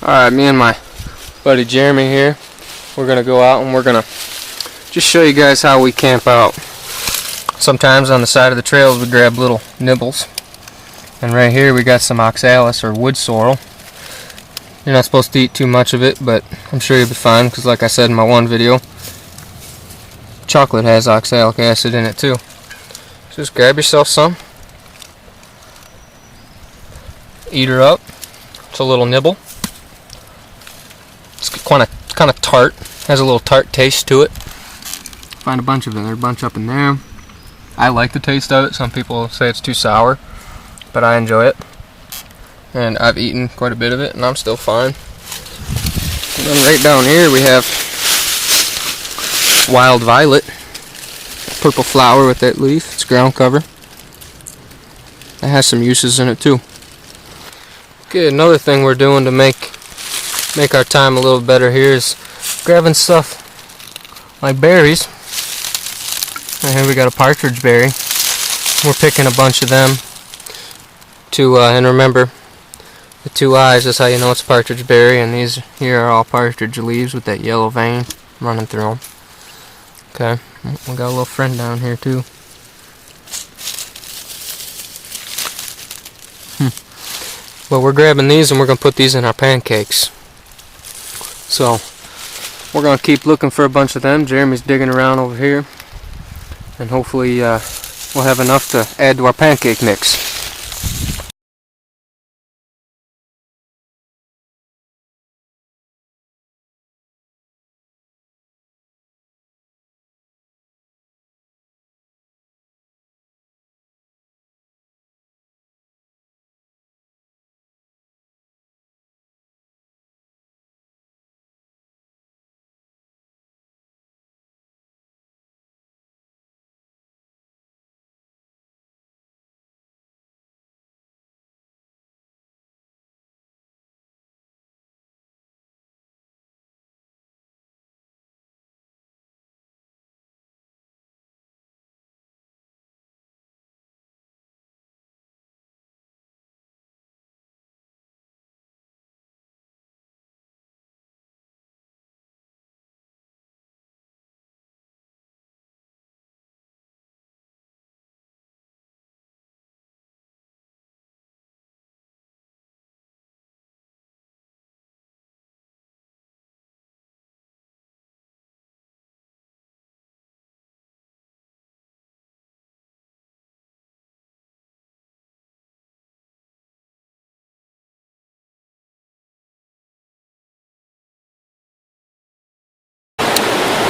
Alright, me and my buddy Jeremy here, we're going to go out and we're going to just show you guys how we camp out. Sometimes on the side of the trails we grab little nibbles. And right here we got some oxalis or wood sorrel. You're not supposed to eat too much of it, but I'm sure you'll be fine because like I said in my one video, chocolate has oxalic acid in it too. So just grab yourself some. Eat her up. It's a little nibble. It's kind of tart. Has a little tart taste to it. Find a bunch of them. There's a bunch up in there. I like the taste of it. Some people say it's too sour, but I enjoy it. And I've eaten quite a bit of it, and I'm still fine. And then right down here we have wild violet. Purple flower with that leaf. It's ground cover. It has some uses in it too. Okay, another thing we're doing to make our time a little better here is grabbing stuff like berries. And here we got a partridge berry. We're picking a bunch of them and remember, the two eyes is how you know it's partridge berry, and these here are all partridge leaves with that yellow vein running through them. Okay, we got a little friend down here too. But we're grabbing these and we're going to put these in our pancakes. So, we're going to keep looking for a bunch of them. Jeremy's digging around over here. And hopefully we'll have enough to add to our pancake mix.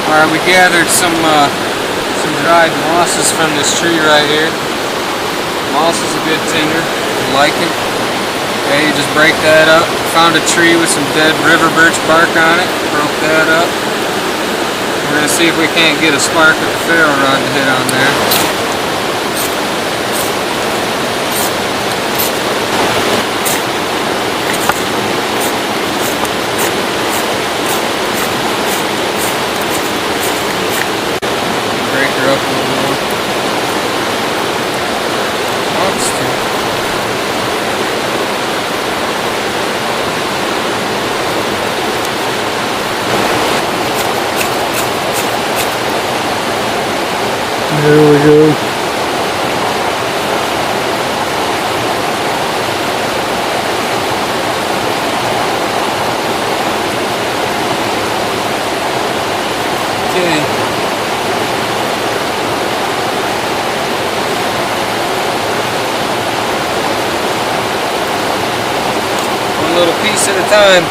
Alright, we gathered some dried mosses from this tree right here. Moss is a good tinder, like it. Okay, you just break that up. Found a tree with some dead river birch bark on it, broke that up. We're going to see if we can't get a spark of the ferro rod to hit on there. Up a little more. There we go. Okay. Little piece at a time.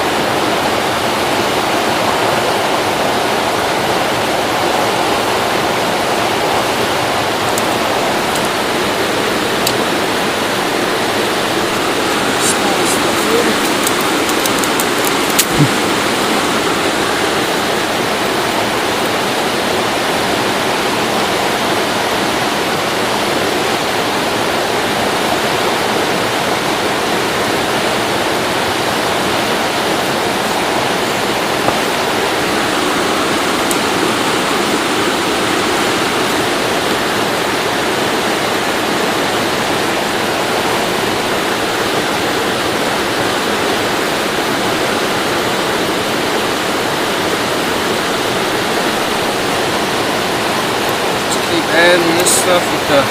stuff with the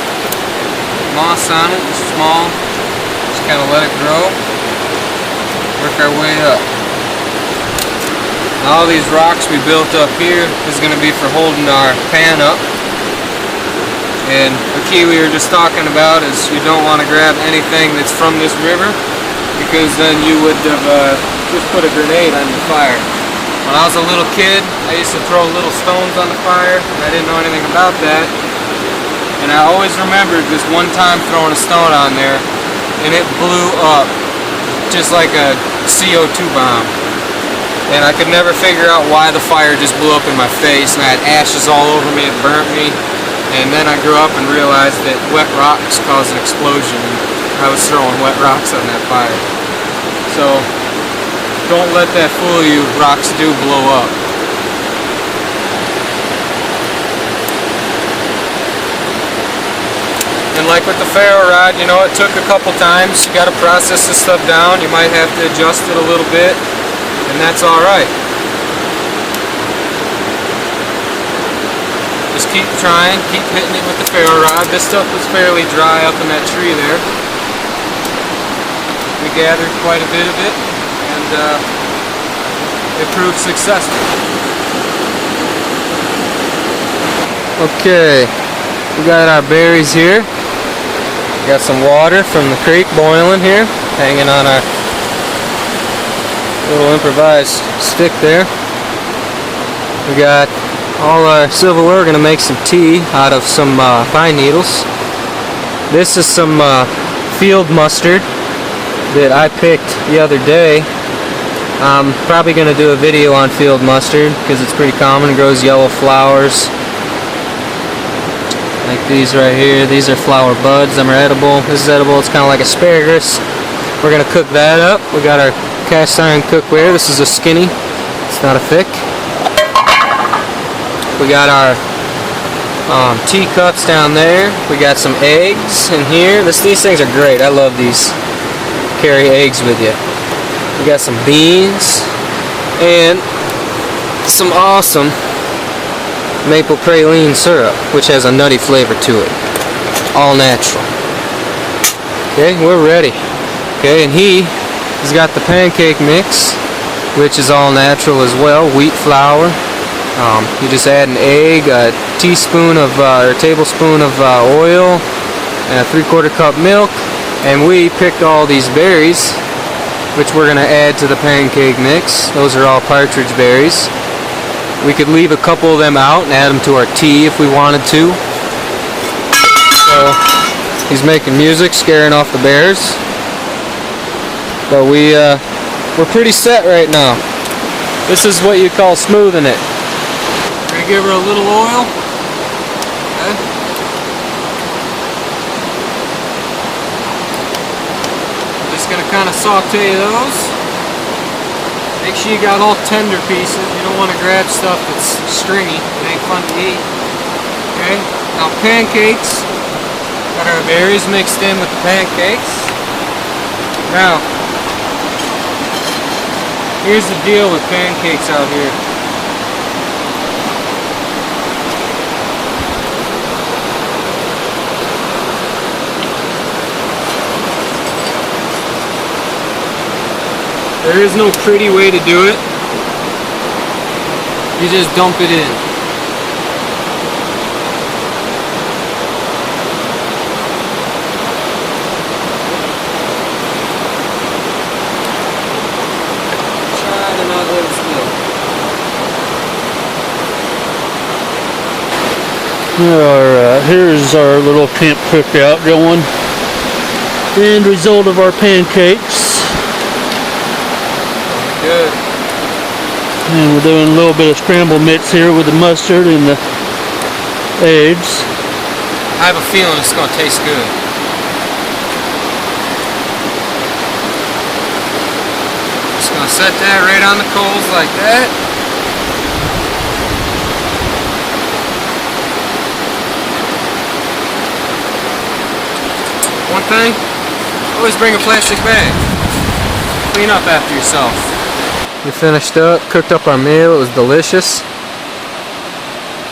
moss on it, it's small. Just kind of let it grow. Work our way up. All these rocks we built up here is going to be for holding our pan up. And the key we were just talking about is you don't want to grab anything that's from this river, because then you would have just put a grenade on your fire. When I was a little kid, I used to throw little stones on the fire, and I didn't know anything about that. And I always remembered this one time throwing a stone on there, and it blew up just like a CO2 bomb. And I could never figure out why the fire just blew up in my face, and I had ashes all over me, it burnt me. And then I grew up and realized that wet rocks cause an explosion. I was throwing wet rocks on that fire. So don't let that fool you, rocks do blow up. And like with the ferro rod, you know, it took a couple times. You got to process this stuff down. You might have to adjust it a little bit, and that's alright. Just keep trying, keep hitting it with the ferro rod. This stuff was fairly dry up in that tree there. We gathered quite a bit of it, and it proved successful. Okay, we got our berries here. Got some water from the creek boiling here, hanging on our little improvised stick there. We got all our silverware. We're going to make some tea out of some pine needles. This is some field mustard that I picked the other day. I'm probably going to do a video on field mustard because it's pretty common. It grows yellow flowers like these right here. These are flower buds. Them are edible. This is edible. It's kind of like asparagus. We're going to cook that up. We got our cast iron cookware. This is a skinny. It's not a thick. We got our teacups down there. We got some eggs in here. These things are great. I love these. Carry eggs with you. We got some beans and some awesome maple praline syrup, which has a nutty flavor to it. All natural. Okay, we're ready. Okay, and he has got the pancake mix, which is all natural as well. Wheat flour. You just add an egg, a teaspoon of or a tablespoon of oil, and a 3/4 cup milk. And we picked all these berries, which we're going to add to the pancake mix. Those are all partridge berries. We could leave a couple of them out and add them to our tea if we wanted to. So he's making music, scaring off the bears. But we're pretty set right now. This is what you call smoothing it. We're going to give her a little oil. Okay. I'm just going to kind of saute those. Make sure you got all tender pieces. You don't want to grab stuff that's stringy. It ain't fun to eat. Okay. Now pancakes. Got our berries mixed in with the pancakes. Now, here's the deal with pancakes out here. There is no pretty way to do it. You just dump it in. Try to not let it spill. Alright, here's our little camp cookout going. End result of our pancakes. Good. And we're doing a little bit of scramble mix here with the mustard and the eggs. I have a feeling it's going to taste good. Just going to set that right on the coals like that. One thing, always bring a plastic bag. Clean up after yourself. We finished up, cooked up our meal. It was delicious.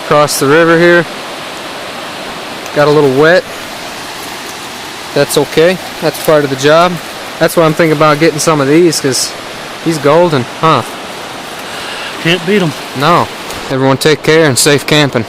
Across the river here. Got a little wet. That's okay. That's part of the job. That's why I'm thinking about getting some of these, because he's golden, huh? Can't beat them. No. Everyone take care and safe camping.